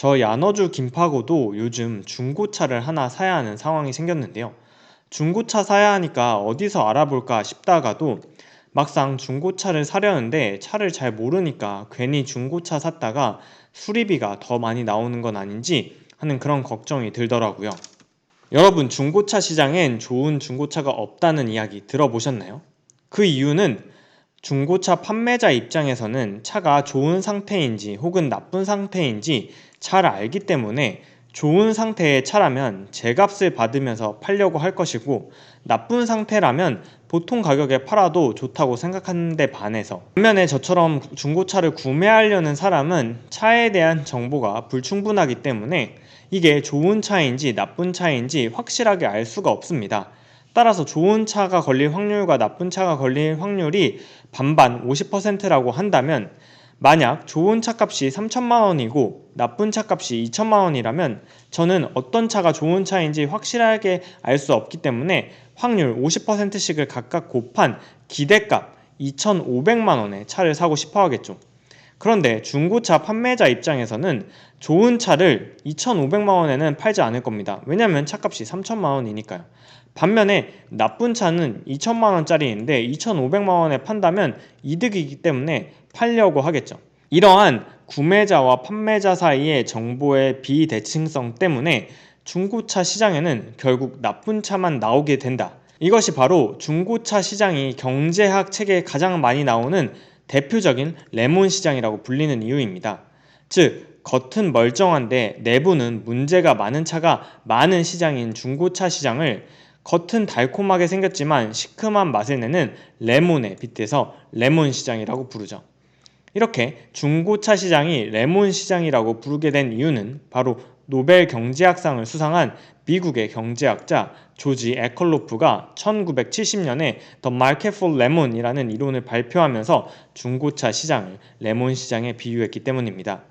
저 야너주 김파고도 요즘 중고차를 하나 사야 하는 상황이 생겼는데요. 중고차 사야 하니까 어디서 알아볼까 싶다가도 막상 중고차를 사려는데 차를 잘 모르니까 괜히 중고차 샀다가 수리비가 더 많이 나오는 건 아닌지 하는 그런 걱정이 들더라고요. 여러분, 중고차 시장엔 좋은 중고차가 없다는 이야기 들어보셨나요? 그 이유는 중고차 판매자 입장에서는 차가 좋은 상태인지 혹은 나쁜 상태인지 잘 알기 때문에 좋은 상태의 차라면 제값을 받으면서 팔려고 할 것이고, 나쁜 상태라면 보통 가격에 팔아도 좋다고 생각하는데 반해서, 반면에 저처럼 중고차를 구매하려는 사람은 차에 대한 정보가 불충분하기 때문에 이게 좋은 차인지 나쁜 차인지 확실하게 알 수가 없습니다. 따라서 좋은 차가 걸릴 확률과 나쁜 차가 걸릴 확률이 반반 50%라고 한다면, 만약 좋은 차값이 3천만 원이고 나쁜 차값이 2천만 원이라면 저는 어떤 차가 좋은 차인지 확실하게 알 수 없기 때문에 확률 50%씩을 각각 곱한 기대값 2,500만 원의 차를 사고 싶어 하겠죠. 그런데 중고차 판매자 입장에서는 좋은 차를 2,500만 원에는 팔지 않을 겁니다. 왜냐하면 차값이 3천만 원이니까요. 반면에 나쁜 차는 2천만 원짜리인데 2,500만 원에 판다면 이득이기 때문에 팔려고 하겠죠. 이러한 구매자와 판매자 사이의 정보의 비대칭성 때문에 중고차 시장에는 결국 나쁜 차만 나오게 된다. 이것이 바로 중고차 시장이 경제학 책에 가장 많이 나오는 대표적인 레몬 시장이라고 불리는 이유입니다. 즉, 겉은 멀쩡한데 내부는 문제가 많은 차가 많은 시장인 중고차 시장을 겉은 달콤하게 생겼지만 시큼한 맛을 내는 레몬에 빗대서 레몬 시장이라고 부르죠. 이렇게 중고차 시장이 레몬 시장이라고 부르게 된 이유는 바로 노벨 경제학상을 수상한 미국의 경제학자 조지 에컬로프가 1970년에 The Market for Lemon이라는 이론을 발표하면서 중고차 시장을 레몬 시장에 비유했기 때문입니다.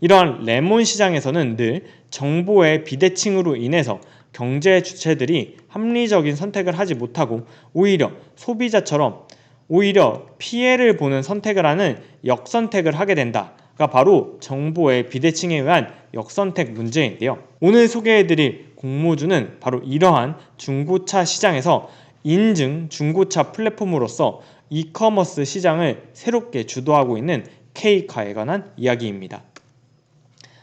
이러한 레몬 시장에서는 늘 정보의 비대칭으로 인해서 경제 주체들이 합리적인 선택을 하지 못하고 오히려 소비자처럼 오히려 피해를 보는 선택을 하는 역선택을 하게 된다가 바로 정보의 비대칭에 의한 역선택 문제인데요. 오늘 소개해드릴 공모주는 바로 이러한 중고차 시장에서 인증 중고차 플랫폼으로서 이커머스 시장을 새롭게 주도하고 있는 K카에 관한 이야기입니다.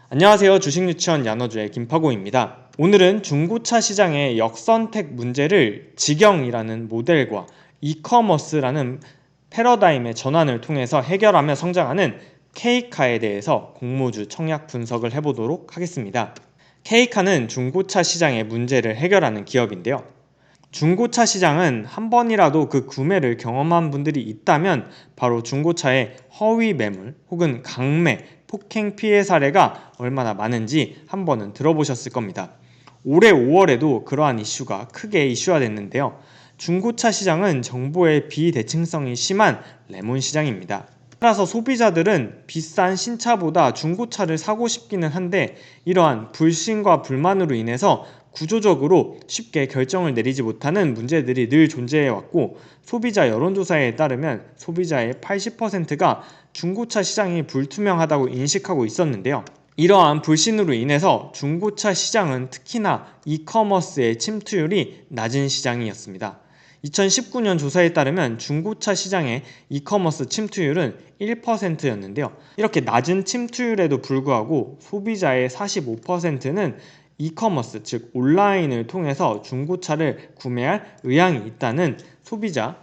안녕하세요. 주식유치원 야너주의 김파고입니다. 오늘은 중고차 시장의 역선택 문제를 직영이라는 모델과 이커머스라는 패러다임의 전환을 통해서 해결하며 성장하는 K카에 대해서 공모주 청약 분석을 해보도록 하겠습니다. K카는 중고차 시장의 문제를 해결하는 기업인데요. 중고차 시장은 한 번이라도 그 구매를 경험한 분들이 있다면 바로 중고차의 허위 매물 혹은 강매, 폭행 피해 사례가 얼마나 많은지 한 번은 들어보셨을 겁니다. 올해 5월에도 그러한 이슈가 크게 이슈화됐는데요. 중고차 시장은 정보의 비대칭성이 심한 레몬 시장입니다. 따라서 소비자들은 비싼 신차보다 중고차를 사고 싶기는 한데 이러한 불신과 불만으로 인해서 구조적으로 쉽게 결정을 내리지 못하는 문제들이 늘 존재해왔고, 소비자 여론조사에 따르면 소비자의 80%가 중고차 시장이 불투명하다고 인식하고 있었는데요. 이러한 불신으로 인해서 중고차 시장은 특히나 이커머스의 침투율이 낮은 시장이었습니다. 2019년 조사에 따르면 중고차 시장의 이커머스 침투율은 1%였는데요. 이렇게 낮은 침투율에도 불구하고 소비자의 45%는 이커머스, 즉 온라인을 통해서 중고차를 구매할 의향이 있다는 소비자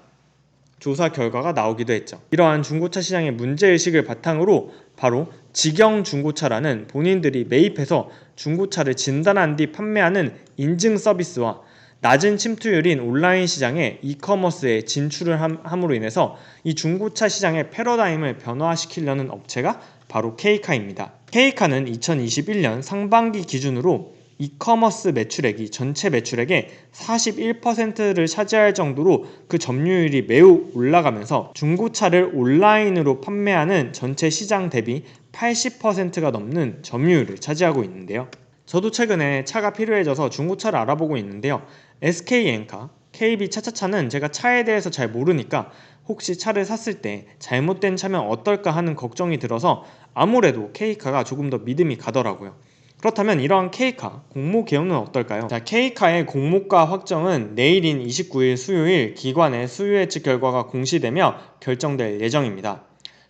조사 결과가 나오기도 했죠. 이러한 중고차 시장의 문제의식을 바탕으로 바로 직영 중고차라는 본인들이 매입해서 중고차를 진단한 뒤 판매하는 인증 서비스와 낮은 침투율인 온라인 시장에 이커머스에 진출을 함으로 인해서 이 중고차 시장의 패러다임을 변화시키려는 업체가 바로 K카입니다. K카는 2021년 상반기 기준으로 이커머스 매출액이 전체 매출액의 41%를 차지할 정도로 그 점유율이 매우 올라가면서 중고차를 온라인으로 판매하는 전체 시장 대비 80%가 넘는 점유율을 차지하고 있는데요. 저도 최근에 차가 필요해져서 중고차를 알아보고 있는데요. SK엔카, KB 차차차는 제가 차에 대해서 잘 모르니까 혹시 차를 샀을 때 잘못된 차면 어떨까 하는 걱정이 들어서 아무래도 K카가 조금 더 믿음이 가더라고요. 그렇다면 이러한 K카 공모 개요는 어떨까요? 자, K카의 공모가 확정은 내일인 29일 수요일 기관의 수요 예측 결과가 공시되며 결정될 예정입니다.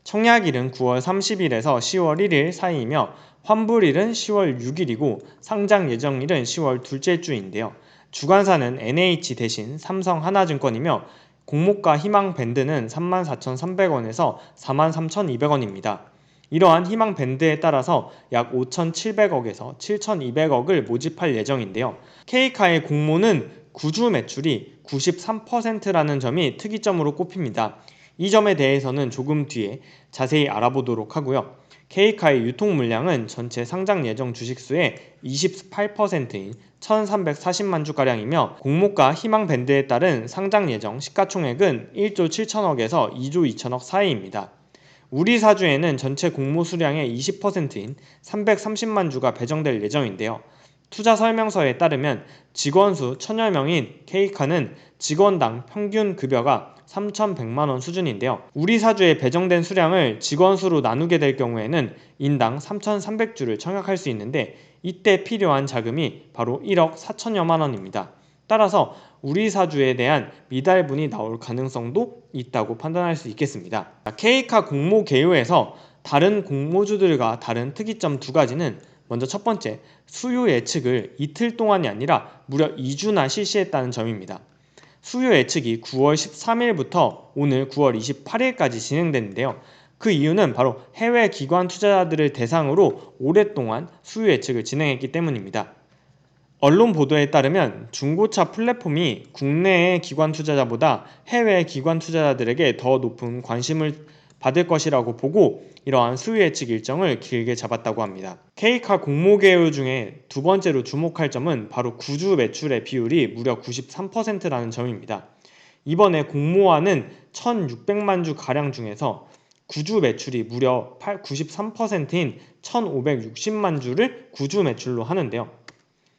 청약일은 9월 30일에서 10월 1일 사이이며 환불일은 10월 6일이고 상장 예정일은 10월 둘째 주인데요. 주관사는 NH 대신 삼성 하나증권이며 공모가 희망 밴드는 34,300원에서 43,200원입니다. 이러한 희망 밴드에 따라서 약 5,700억에서 7,200억을 모집할 예정인데요. K카의 공모는 구주 매출이 93%라는 점이 특이점으로 꼽힙니다. 이 점에 대해서는 조금 뒤에 자세히 알아보도록 하고요. K카의 유통 물량은 전체 상장 예정 주식수의 28%인 1,340만 주가량이며 공모가 희망 밴드에 따른 상장 예정 시가총액은 1조 7천억에서 2조 2천억 사이입니다. 우리 사주에는 전체 공모 수량의 20%인 330만 주가 배정될 예정인데요. 투자 설명서에 따르면 직원수 1,000여 명인 K카는 직원당 평균 급여가 3,100만원 수준인데요. 우리 사주에 배정된 수량을 직원수로 나누게 될 경우에는 인당 3,300주를 청약할 수 있는데 이때 필요한 자금이 바로 1억 4천여만원입니다. 따라서 우리 사주에 대한 미달분이 나올 가능성도 있다고 판단할 수 있겠습니다. K카 공모 개요에서 다른 공모주들과 다른 특이점 두 가지는 먼저 첫 번째, 수요 예측을 이틀 동안이 아니라 무려 2주나 실시했다는 점입니다. 수요 예측이 9월 13일부터 오늘 9월 28일까지 진행됐는데요. 그 이유는 바로 해외 기관 투자자들을 대상으로 오랫동안 수요 예측을 진행했기 때문입니다. 언론 보도에 따르면 중고차 플랫폼이 국내의 기관 투자자보다 해외 기관 투자자들에게 더 높은 관심을 받을 것이라고 보고 이러한 수요 예측 일정을 길게 잡았다고 합니다. K카 공모 개요 중에 두 번째로 주목할 점은 바로 구주 매출의 비율이 무려 93%라는 점입니다. 이번에 공모하는 1,600만 주 가량 중에서 구주 매출이 무려 93%인 1,560만 주를 구주 매출로 하는데요.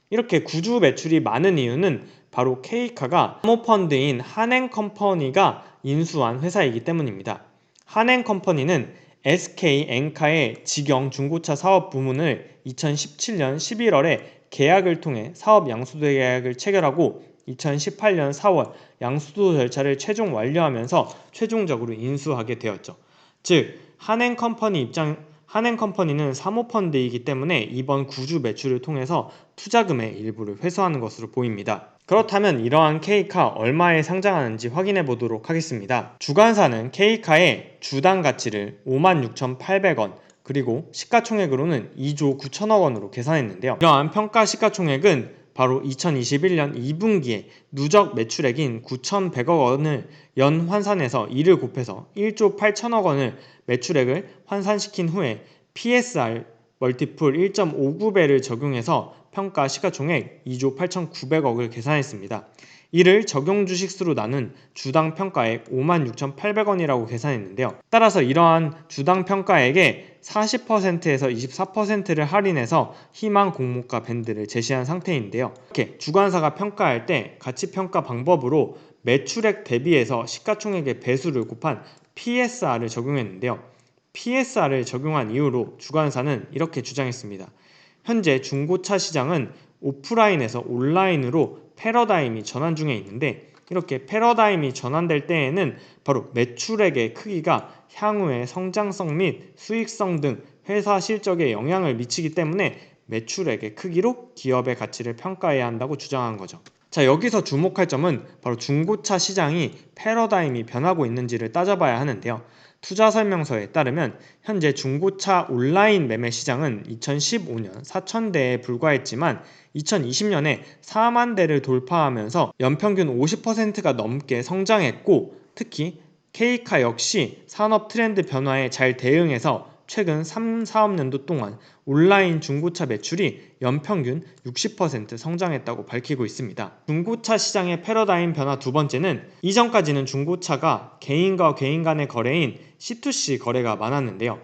이렇게 구주 매출이 많은 이유는 바로 K카가 사모펀드인 한행컴퍼니가 인수한 회사이기 때문입니다. 한행컴퍼니는 SK엔카의 직영 중고차 사업 부문을 2017년 11월에 계약을 통해 사업 양수도 계약을 체결하고 2018년 4월 양수도 절차를 최종 완료하면서 최종적으로 인수하게 되었죠. 즉 한행컴퍼니는 사모펀드이기 때문에 이번 구주 매출을 통해서 투자금의 일부를 회수하는 것으로 보입니다. 그렇다면 이러한 K카 얼마에 상장하는지 확인해 보도록 하겠습니다. 주관사는 K카의 주당 가치를 56,800원 그리고 시가총액으로는 2조 9천억 원으로 계산했는데요. 이러한 평가 시가총액은 바로 2021년 2분기에 누적 매출액인 9,100억 원을 연 환산해서 이를 곱해서 1조 8천억 원을 매출액을 환산시킨 후에 PSR 멀티플 1.59배를 적용해서 평가 시가총액 2조 8,900억을 계산했습니다. 이를 적용 주식수로 나눈 주당 평가액 56,800원이라고 계산했는데요. 따라서 이러한 주당 평가액의 40%에서 24%를 할인해서 희망 공모가 밴드를 제시한 상태인데요. 이렇게 주관사가 평가할 때 가치평가 방법으로 매출액 대비해서 시가총액의 배수를 곱한 PSR을 적용했는데요. PSR을 적용한 이유로 주관사는 이렇게 주장했습니다. 현재 중고차 시장은 오프라인에서 온라인으로 패러다임이 전환 중에 있는데 이렇게 패러다임이 전환될 때에는 바로 매출액의 크기가 향후의 성장성 및 수익성 등 회사 실적에 영향을 미치기 때문에 매출액의 크기로 기업의 가치를 평가해야 한다고 주장한 거죠. 자, 여기서 주목할 점은 바로 중고차 시장이 패러다임이 변하고 있는지를 따져봐야 하는데요. 투자 설명서에 따르면 현재 중고차 온라인 매매 시장은 2015년 4,000대에 불과했지만 2020년에 4만 대를 돌파하면서 연평균 50%가 넘게 성장했고 특히 K카 역시 산업 트렌드 변화에 잘 대응해서 최근 3, 4업년도 동안 온라인 중고차 매출이 연평균 60% 성장했다고 밝히고 있습니다. 중고차 시장의 패러다임 변화 두 번째는 이전까지는 중고차가 개인과 개인 간의 거래인 C2C 거래가 많았는데요.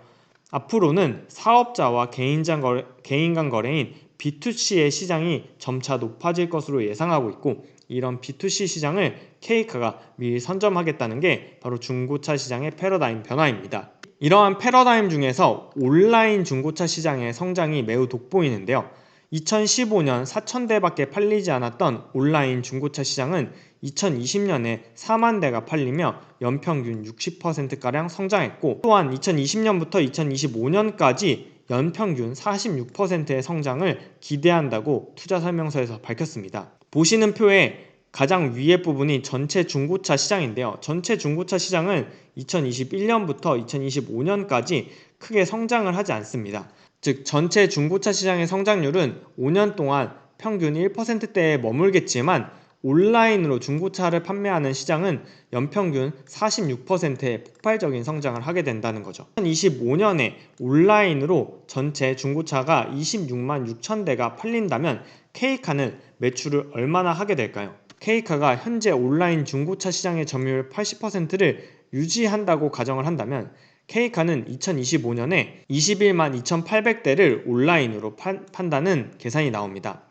앞으로는 사업자와 개인 간 거래인 B2C의 시장이 점차 높아질 것으로 예상하고 있고 이런 B2C 시장을 K카가 미리 선점하겠다는 게 바로 중고차 시장의 패러다임 변화입니다. 이러한 패러다임 중에서 온라인 중고차 시장의 성장이 매우 돋보이는데요. 2015년 4,000대밖에 팔리지 않았던 온라인 중고차 시장은 2020년에 4만 대가 팔리며 연평균 60%가량 성장했고, 또한 2020년부터 2025년까지 연평균 46%의 성장을 기대한다고 투자 설명서에서 밝혔습니다. 보시는 표에 가장 위에 부분이 전체 중고차 시장인데요. 전체 중고차 시장은 2021년부터 2025년까지 크게 성장을 하지 않습니다. 즉 전체 중고차 시장의 성장률은 5년 동안 평균 1%대에 머물겠지만 온라인으로 중고차를 판매하는 시장은 연평균 46%의 폭발적인 성장을 하게 된다는 거죠. 2025년에 온라인으로 전체 중고차가 26만 6천 대가 팔린다면 K카는 매출을 얼마나 하게 될까요? K카가 현재 온라인 중고차 시장의 점유율 80%를 유지한다고 가정을 한다면 K카는 2025년에 21만 2,800대를 온라인으로 판다는 계산이 나옵니다.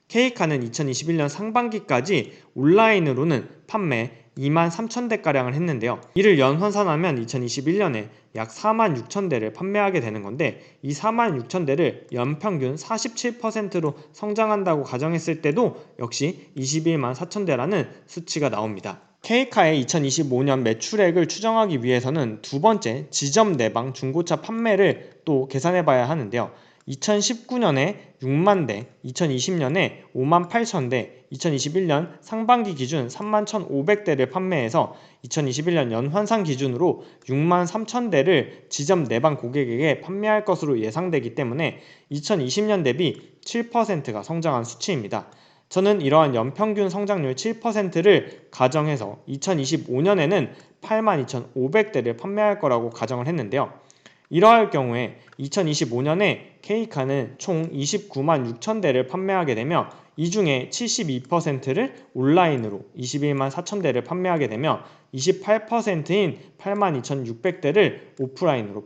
K카는 2021년 상반기까지 온라인으로는 판매 2만 3천 대가량을 했는데요. 이를 연환산하면 2021년에 약 4만 6천 대를 판매하게 되는 건데, 이 4만 6천 대를 연평균 47%로 성장한다고 가정했을 때도 역시 21만 4천 대라는 수치가 나옵니다. K카의 2025년 매출액을 추정하기 위해서는 두 번째 지점 내방 중고차 판매를 또 계산해 봐야 하는데요. 2019년에 6만 대, 2020년에 5만 8천 대, 2021년 상반기 기준 3만 1,500대를 판매해서 2021년 연환상 기준으로 6만 3천 대를 지점 내방 고객에게 판매할 것으로 예상되기 때문에 2020년 대비 7%가 성장한 수치입니다. 저는 이러한 연평균 성장률 7%를 가정해서 2025년에는 82,500대를 판매할 거라고 가정을 했는데요. 이러할 경우에 2025년에 K카는 총 29만 6천 대를 판매하게 되며 이 중에 72%를 온라인으로 21만 4천 대를 판매하게 되며 28%인 8만 2,600대를 오프라인으로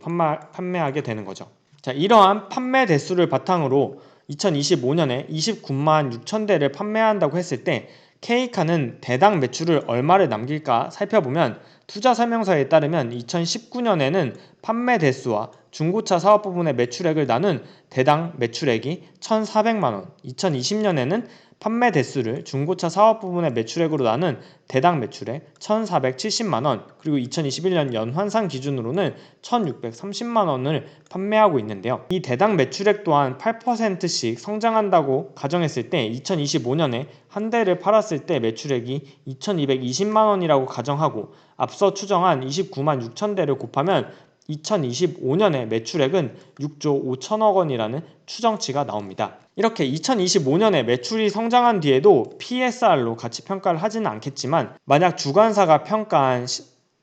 판매하게 되는 거죠. 자, 이러한 판매 대수를 바탕으로 2025년에 29만 6천 대를 판매한다고 했을 때 K카는 대당 매출을 얼마를 남길까 살펴보면 투자 설명서에 따르면 2019년에는 판매 대수와 중고차 사업 부분의 매출액을 나눈 대당 매출액이 1,400만원, 2020년에는 판매 대수를 중고차 사업 부분의 매출액으로 나눈 대당 매출액 1,470만원, 그리고 2021년 연환상 기준으로는 1,630만원을 판매하고 있는데요. 이 대당 매출액 또한 8%씩 성장한다고 가정했을 때 2025년에 한 대를 팔았을 때 매출액이 2,220만원이라고 가정하고 앞서 추정한 29만 6천 대를 곱하면 2025년에 매출액은 6조 5천억 원이라는 추정치가 나옵니다. 이렇게 2025년에 매출이 성장한 뒤에도 PSR로 가치 평가를 하지는 않겠지만, 만약 주관사가 평가한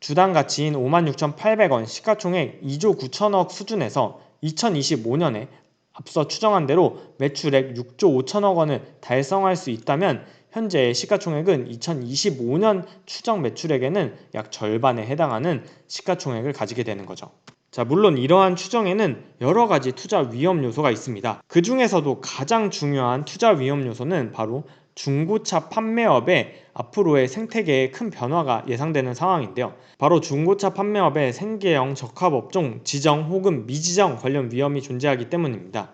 주당 가치인 56,800원, 시가총액 2조 9천억 수준에서 2025년에 앞서 추정한 대로 매출액 6조 5천억 원을 달성할 수 있다면 현재의 시가총액은 2025년 추정 매출액에는 약 절반에 해당하는 시가총액을 가지게 되는 거죠. 자, 물론 이러한 추정에는 여러 가지 투자 위험 요소가 있습니다. 그 중에서도 가장 중요한 투자 위험 요소는 바로 중고차 판매업의 앞으로의 생태계에 큰 변화가 예상되는 상황인데요. 바로 중고차 판매업의 생계형 적합업종 지정 혹은 미지정 관련 위험이 존재하기 때문입니다.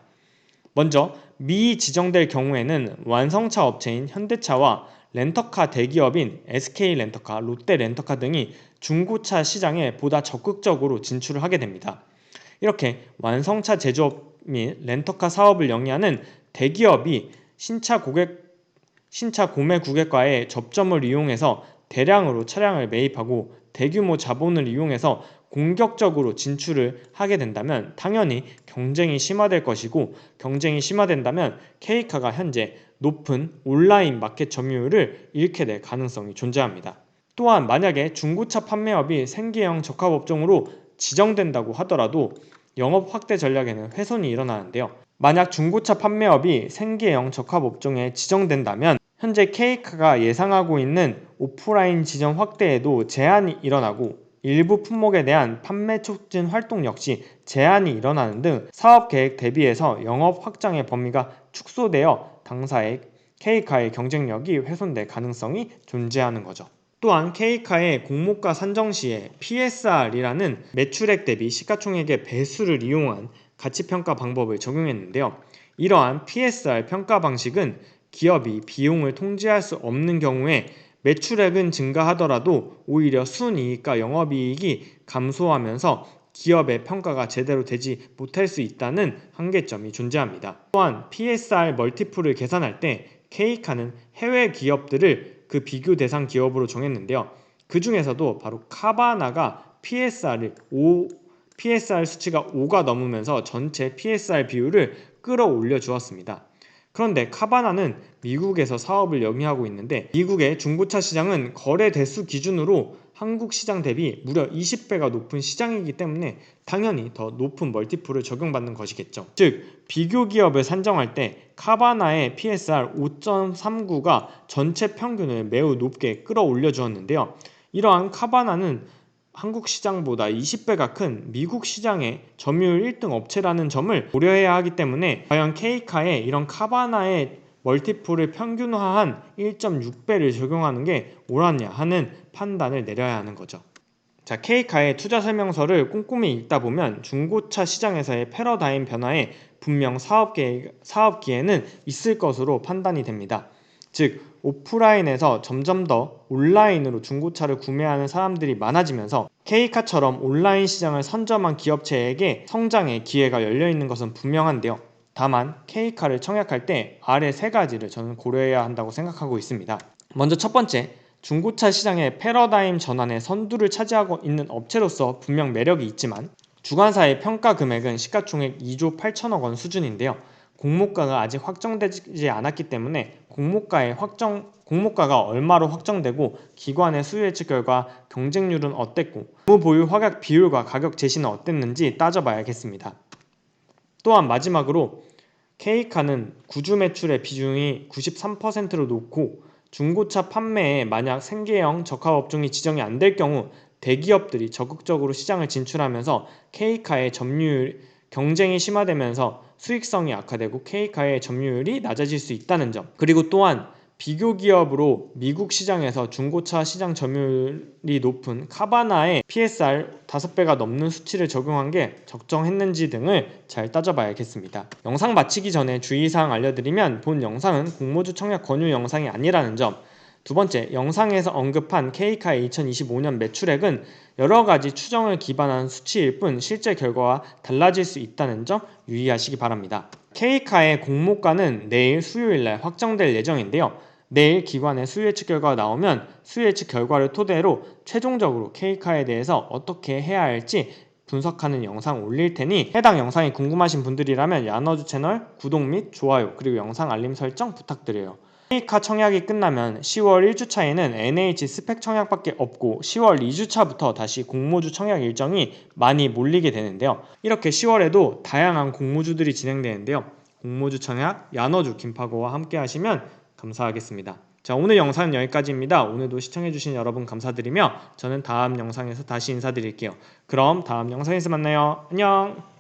먼저 미지정될 경우에는 완성차 업체인 현대차와 렌터카 대기업인 SK렌터카, 롯데렌터카 등이 중고차 시장에 보다 적극적으로 진출을 하게 됩니다. 이렇게 완성차 제조업 및 렌터카 사업을 영위하는 대기업이 신차 구매 고객과의 접점을 이용해서 대량으로 차량을 매입하고 대규모 자본을 이용해서 공격적으로 진출을 하게 된다면 당연히 경쟁이 심화될 것이고, 경쟁이 심화된다면 K카가 현재 높은 온라인 마켓 점유율을 잃게 될 가능성이 존재합니다. 또한 만약에 중고차 판매업이 생계형 적합업종으로 지정된다고 하더라도 영업 확대 전략에는 훼손이 일어나는데요. 만약 중고차 판매업이 생계형 적합업종에 지정된다면 현재 K카가 예상하고 있는 오프라인 지점 확대에도 제한이 일어나고, 일부 품목에 대한 판매 촉진 활동 역시 제한이 일어나는 등 사업 계획 대비해서 영업 확장의 범위가 축소되어 당사의 K카의 경쟁력이 훼손될 가능성이 존재하는 거죠. 또한 K카의 공모가 산정 시에 PSR이라는 매출액 대비 시가총액의 배수를 이용한 가치평가 방법을 적용했는데요. 이러한 PSR 평가 방식은 기업이 비용을 통제할 수 없는 경우에 매출액은 증가하더라도 오히려 순이익과 영업이익이 감소하면서 기업의 평가가 제대로 되지 못할 수 있다는 한계점이 존재합니다. 또한 PSR 멀티플을 계산할 때 K카는 해외 기업들을 그 비교 대상 기업으로 정했는데요. 그 중에서도 바로 카바나가 PSR 수치가 5가 넘으면서 전체 PSR 비율을 끌어올려 주었습니다. 그런데 카바나는 미국에서 사업을 영위하고 있는데 미국의 중고차 시장은 거래 대수 기준으로 한국 시장 대비 무려 20배가 높은 시장이기 때문에 당연히 더 높은 멀티플을 적용받는 것이겠죠. 즉 비교 기업을 산정할 때 카바나의 PSR 5.39가 전체 평균을 매우 높게 끌어올려 주었는데요. 이러한 카바나는 한국 시장보다 20배가 큰 미국 시장의 점유율 1등 업체라는 점을 고려해야 하기 때문에 과연 K카에 이런 카바나의 멀티플을 평균화한 1.6배를 적용하는 게 옳았냐 하는 판단을 내려야 하는 거죠. 자, K카의 투자 설명서를 꼼꼼히 읽다 보면 중고차 시장에서의 패러다임 변화에 분명 사업기회는 있을 것으로 판단이 됩니다. 즉 오프라인에서 점점 더 온라인으로 중고차를 구매하는 사람들이 많아지면서 K카처럼 온라인 시장을 선점한 기업체에게 성장의 기회가 열려있는 것은 분명한데요. 다만 K카를 청약할 때 아래 3가지를 저는 고려해야 한다고 생각하고 있습니다. 먼저 첫 번째, 중고차 시장의 패러다임 전환의 선두를 차지하고 있는 업체로서 분명 매력이 있지만 주관사의 평가 금액은 시가총액 2조 8천억 원 수준인데요. 공모가가 아직 확정되지 않았기 때문에 공모가가 얼마로 확정되고 기관의 수요 예측 결과 경쟁률은 어땠고 의무 보유 확약 비율과 가격 제시는 어땠는지 따져봐야겠습니다. 또한 마지막으로 K카는 구주 매출의 비중이 93%로 높고 중고차 판매에 만약 생계형 적합업종이 지정이 안 될 경우 대기업들이 적극적으로 시장을 진출하면서 K카의 점유율 경쟁이 심화되면서 수익성이 악화되고 K카의 점유율이 낮아질 수 있다는 점, 그리고 또한 비교 기업으로 미국 시장에서 중고차 시장 점유율이 높은 카바나의 PSR 5배가 넘는 수치를 적용한 게 적정했는지 등을 잘 따져봐야겠습니다. 영상 마치기 전에 주의사항 알려드리면 본 영상은 공모주 청약 권유 영상이 아니라는 점, 두 번째, 영상에서 언급한 K카의 2025년 매출액은 여러가지 추정을 기반한 수치일 뿐 실제 결과와 달라질 수 있다는 점 유의하시기 바랍니다. K카의 공모가는 내일 수요일날 확정될 예정인데요. 내일 기관의 수요 예측 결과가 나오면 수요 예측 결과를 토대로 최종적으로 K카에 대해서 어떻게 해야 할지 분석하는 영상 올릴 테니 해당 영상이 궁금하신 분들이라면 야너주 채널 구독 및 좋아요 그리고 영상 알림 설정 부탁드려요. K카 청약이 끝나면 10월 1주차에는 NH 스펙 청약밖에 없고 10월 2주차부터 다시 공모주 청약 일정이 많이 몰리게 되는데요. 이렇게 10월에도 다양한 공모주들이 진행되는데요. 공모주 청약 야너주 김파고와 함께 하시면 감사하겠습니다. 자, 오늘 영상은 여기까지입니다. 오늘도 시청해주신 여러분 감사드리며 저는 다음 영상에서 다시 인사드릴게요. 그럼 다음 영상에서 만나요. 안녕.